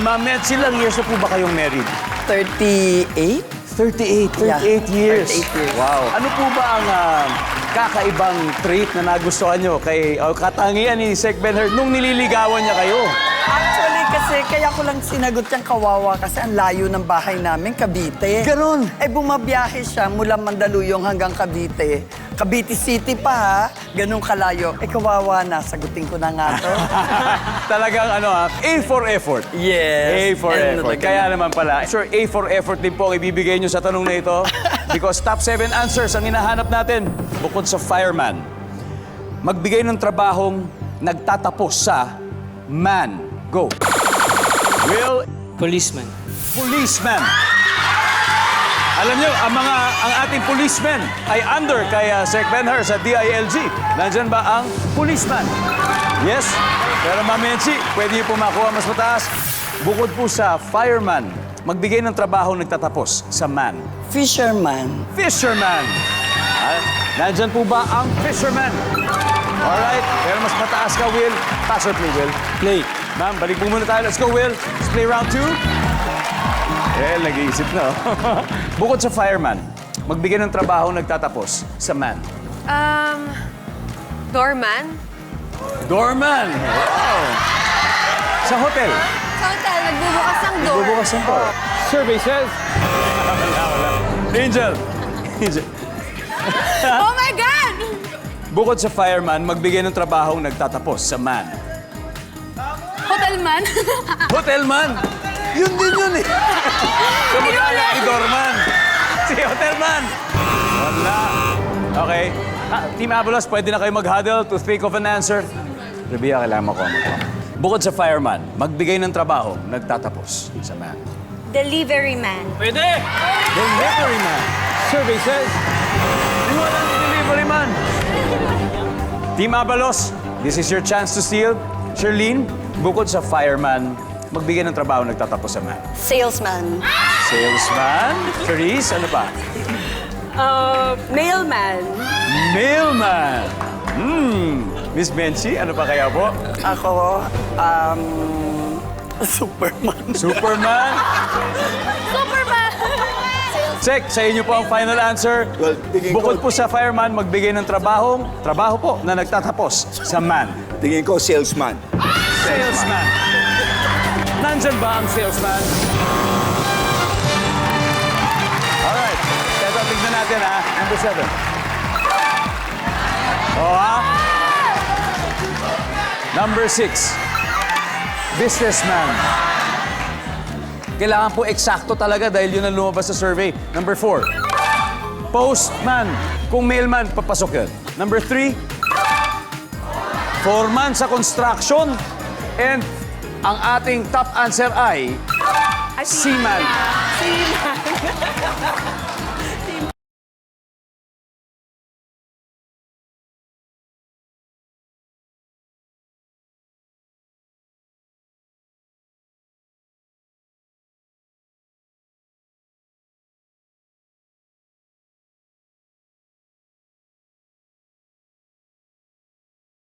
Ma'am Metsi, ilang years na po ba kayong married? 38? 38 years. 38 years. Wow. Ano po ba ang kakaibang trait na nagustuhan nyo kay katangian ni Sec Benhur nung nililigawan niya kayo? Actually, kasi kaya ko lang sinagot yung kawawa kasi ang layo ng bahay namin, Cavite. Ganon. Eh, bumabiyahe siya mula Mandaluyong hanggang Cavite. Cavite City pa, ha? Ganun kalayo. Eh, kawawa na. Sagutin ko na nga to. Talagang A for effort. Yes. A for And effort. Kaya naman pala, sure, A for effort din po ang ibibigay nyo sa tanong na ito. Because top 7 answers ang hinahanap natin. Bukod sa fireman, magbigay ng trabahong nagtatapos sa man. Go. Will, Policeman. policeman. Alam nyo, ang ating policeman ay under kay Sec Benhur sa DILG. Nandyan ba ang policeman? Yes. Pero Ma'am Menchi, pwede niyo po makuha mas mataas. Bukod po sa fireman, magbigay ng trabaho nagtatapos sa man. Fisherman. Fisherman. Nandyan po ba ang fisherman? Alright. Pero mas mataas ka, Will. Pass or play, Will? Play. Ma'am, balik po muna tayo. Let's go, Will. Let's play round 2. Nag-iisip na. Bukod sa fireman, magbigay ng trabaho nagtatapos sa man. Doorman. Doorman. Wow. Sa hotel. Sa hotel, nagbubukas ng door. Bubukas ng door. Survey says... Angel. Angel. Oh my God! Bukod sa fireman, magbigay ng trabaho nagtatapos sa man. Hotelman. Hotelman. Yun din yun eh. Kamag-anak ni Doorman. Si Hotelman. Wala. Okay. Team Abalos, pwede na kayo mag-huddle to think of an answer. Rebia, kailangan mo ko. Bukod sa fireman, magbigay ng trabaho, nagtatapos sa man. Delivery man. Pwede! Delivery man. Survey says... Walang delivery man. Team Abalos, this is your chance to steal. Sherlyn, bukod sa fireman, magbigay ng trabaho, nagtatapos sa man. Salesman. Salesman. Charisse, ano pa? Mailman. Mailman. Miss Benchi, ano pa kaya po? Ako, Superman. Superman. Superman. Check, sa inyo po ang final answer. Well, tingin ko- Bukod po sa fireman, magbigay ng trabaho po na nagtatapos sa man. Tingin ko, salesman. Salesman. Nandyan ba ang salesman? Alright. Ito, tignan natin ha. Number 7. Ha? Number 6. Businessman. Kailangan po eksakto talaga dahil yun ang lumabas sa survey. Number 4. Postman. Kung mailman, papasok yun. Number 3. Foreman sa construction. And ang ating top answer ay seaman. Seaman.